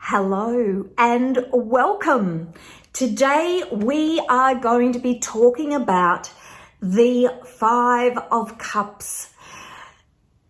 Hello and welcome. Today we are going to be talking about the Five of Cups.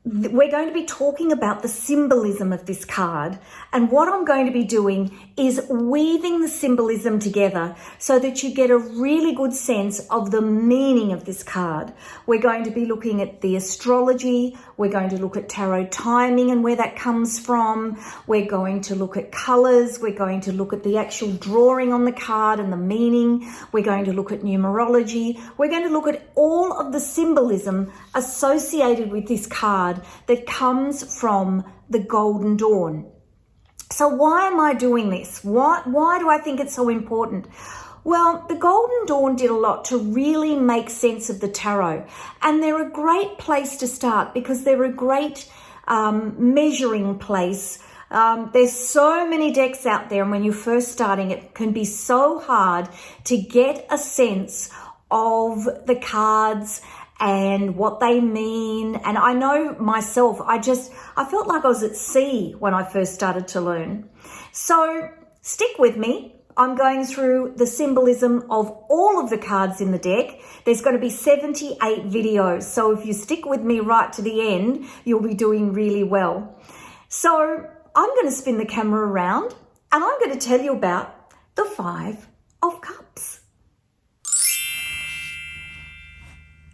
We're going to be talking about the symbolism of this card, and what I'm going to be doing is weaving the symbolism together so that you get a really good sense of the meaning of this card. We're going to be looking at the astrology, we're going to look at tarot timing and where that comes from, we're going to look at colors, we're going to look at the actual drawing on the card and the meaning, we're going to look at numerology, we're going to look at all of the symbolism associated with this card that comes from the Golden Dawn. So why am I doing this? Why do I think it's so important? Well, the Golden Dawn did a lot to really make sense of the tarot, and they're a great place to start because they're a great measuring place. There's so many decks out there, and when you're first starting, it can be so hard to get a sense of the cards and what they mean. And I know myself, I felt like I was at sea when I first started to learn. So stick with me. I'm going through the symbolism of all of the cards in the deck. There's going to be 78 videos. So if you stick with me right to the end, you'll be doing really well. So I'm going to spin the camera around and I'm going to tell you about the Five of Cups.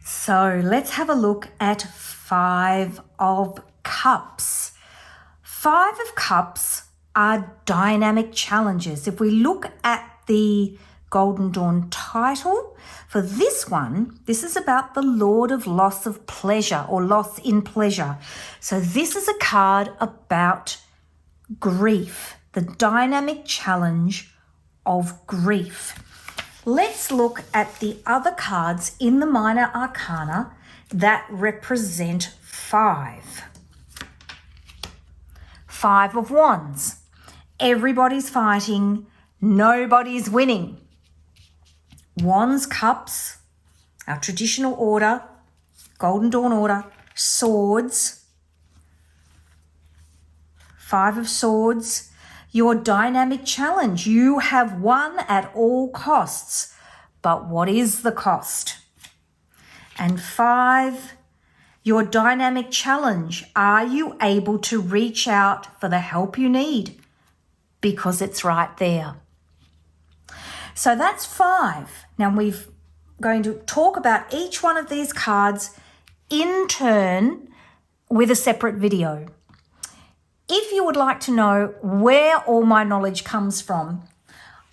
So let's have a look at Five of Cups. Five of Cups are dynamic challenges. If we look at the Golden Dawn title, for this one, this is about the Lord of Loss of Pleasure or Loss in Pleasure. So this is a card about grief, the dynamic challenge of grief. Let's look at the other cards in the Minor Arcana that represent five. Five of Wands. Everybody's fighting, nobody's winning. Wands, Cups, our traditional order, Golden Dawn order, Swords, Five of Swords. Your dynamic challenge. You have won at all costs, but what is the cost? And five, your dynamic challenge. Are you able to reach out for the help you need? Because it's right there. So that's five. Now we're going to talk about each one of these cards in turn with a separate video. If you would like to know where all my knowledge comes from,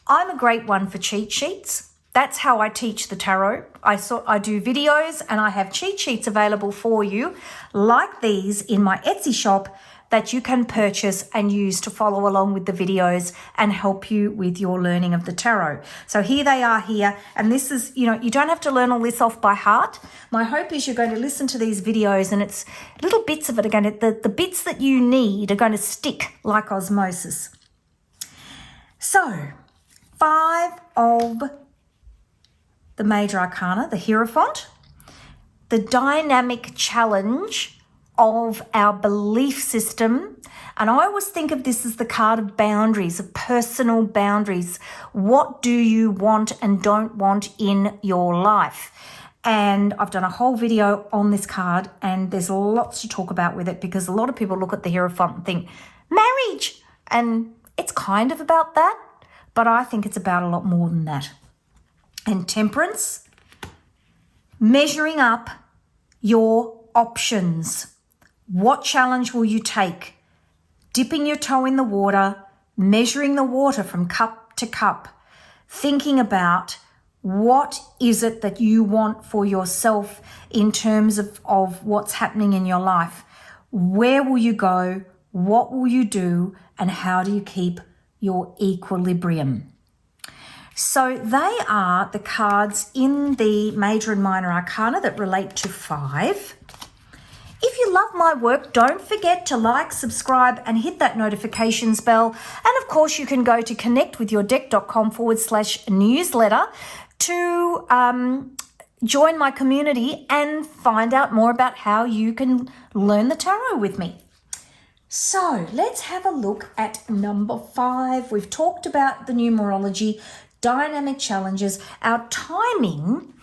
I'm a great one for cheat sheets. That's how I teach the tarot. I do videos and I have cheat sheets available for you like these in my Etsy shop that you can purchase and use to follow along with the videos and help you with your learning of the tarot. So here they are here. And this is, you don't have to learn all this off by heart. My hope is you're going to listen to these videos and it's little bits of it are going to, the bits that you need are going to stick like osmosis. So, five of the Major Arcana, the Hierophant, the dynamic challenge of our belief system. And I always think of this as the card of boundaries, of personal boundaries. What do you want and don't want in your life? And I've done a whole video on this card and there's lots to talk about with it because a lot of people look at the Hierophant and think, marriage! And it's kind of about that, but I think it's about a lot more than that. And Temperance, measuring up your options. What challenge will you take? Dipping your toe in the water, measuring the water from cup to cup, thinking about what is it that you want for yourself in terms of what's happening in your life. Where will you go? What will you do? And how do you keep your equilibrium? So they are the cards in the Major and Minor Arcana that relate to five. If you love my work, don't forget to like, subscribe and hit that notifications bell. And of course, you can go to connectwithyourdeck.com/newsletter to join my community and find out more about how you can learn the tarot with me. So let's have a look at number 5. We've talked about the numerology, dynamic challenges. Our timing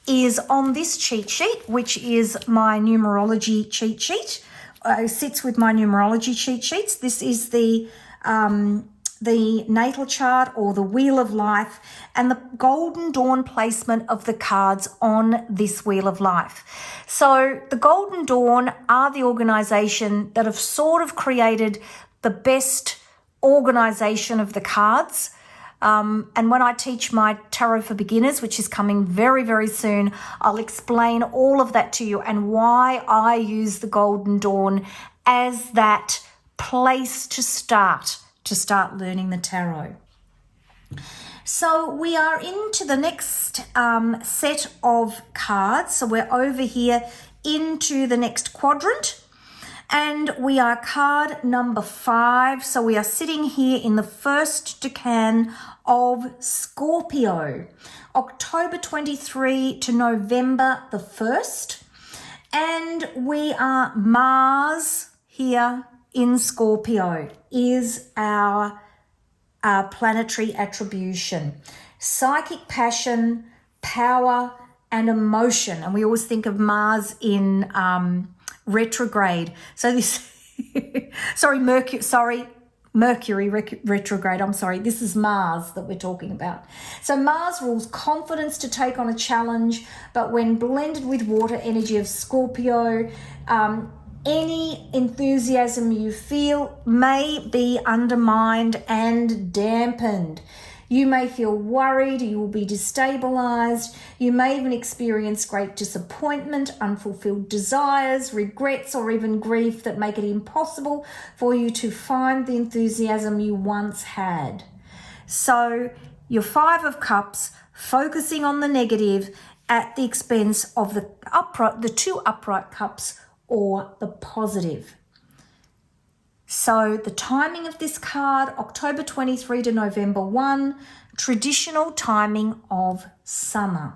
is on this cheat sheet, which is my numerology cheat sheet. It sits with my numerology cheat sheets. This is the natal chart or the wheel of life and the golden dawn placement of the cards on this wheel of life. So the golden dawn are the organization that have sort of created the best organization of the cards. And when I teach my tarot for beginners, which is coming very, very soon, I'll explain all of that to you and why I use the golden dawn as that place to start learning the tarot. So we are into the next set of cards. So we're over here into the next quadrant. And we are card number 5. So we are sitting here in the first decan of Scorpio, October 23 to November the 1st. And we are Mars here in Scorpio is our planetary attribution. Psychic passion, power, and emotion. And we always think of Mars in retrograde. So this, Mercury retrograde. I'm sorry. This is Mars that we're talking about. So Mars rules confidence to take on a challenge, but when blended with water energy of Scorpio, any enthusiasm you feel may be undermined and dampened. You may feel worried, you will be destabilized, you may even experience great disappointment, unfulfilled desires, regrets, or even grief that make it impossible for you to find the enthusiasm you once had. So your 5 of Cups, focusing on the negative at the expense of the 2 upright cups or the positive. So the timing of this card, October 23 to November 1, traditional timing of summer.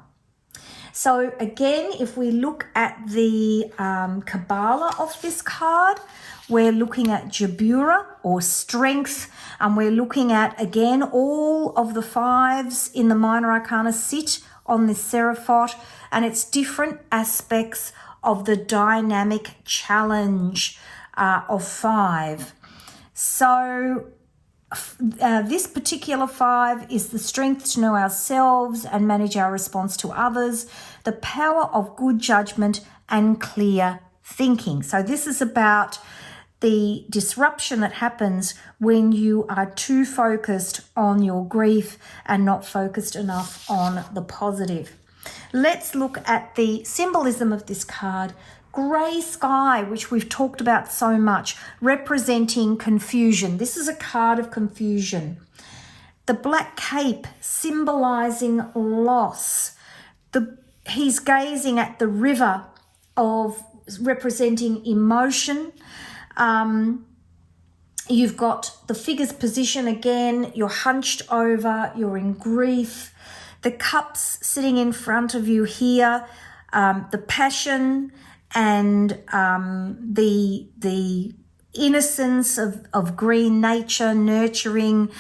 So again, if we look at the Kabbalah of this card, we're looking at Jabura or strength, and we're looking at, again, all of the 5s in the minor arcana sit on this Seraphot, and it's different aspects of the dynamic challenge of 5. So this particular 5 is the strength to know ourselves and manage our response to others, the power of good judgment and clear thinking. So this is about the disruption that happens when you are too focused on your grief and not focused enough on the positive. Let's look at the symbolism of this card. Grey sky, which we've talked about so much, representing confusion. This is a card of confusion. The black cape, symbolizing loss. He's gazing at the river of representing emotion. You've got the figure's position again. You're hunched over. You're in grief. The cups sitting in front of you here. The passion and the innocence of green nature, nurturing,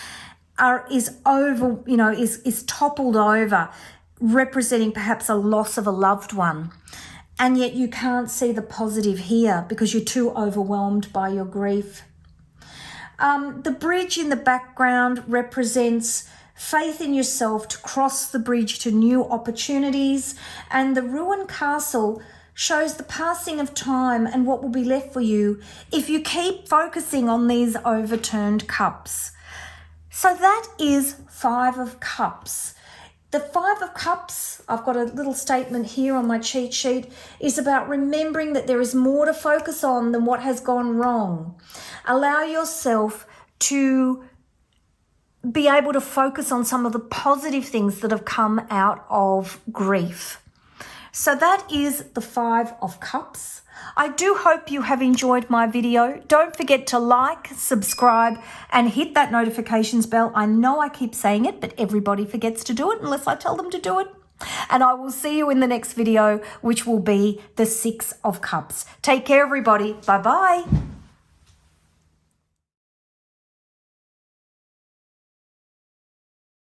is toppled over, representing perhaps a loss of a loved one. And yet you can't see the positive here because you're too overwhelmed by your grief. The bridge in the background represents faith in yourself to cross the bridge to new opportunities, and the ruined castle shows the passing of time and what will be left for you if you keep focusing on these overturned cups. So that is 5 of Cups. The 5 of Cups, I've got a little statement here on my cheat sheet, is about remembering that there is more to focus on than what has gone wrong. Allow yourself to be able to focus on some of the positive things that have come out of grief. So that is the 5 of Cups. I do hope you have enjoyed my video. Don't forget to like, subscribe, and hit that notifications bell. I know I keep saying it, but everybody forgets to do it unless I tell them to do it. And I will see you in the next video, which will be the 6 of Cups. Take care, everybody. Bye-bye.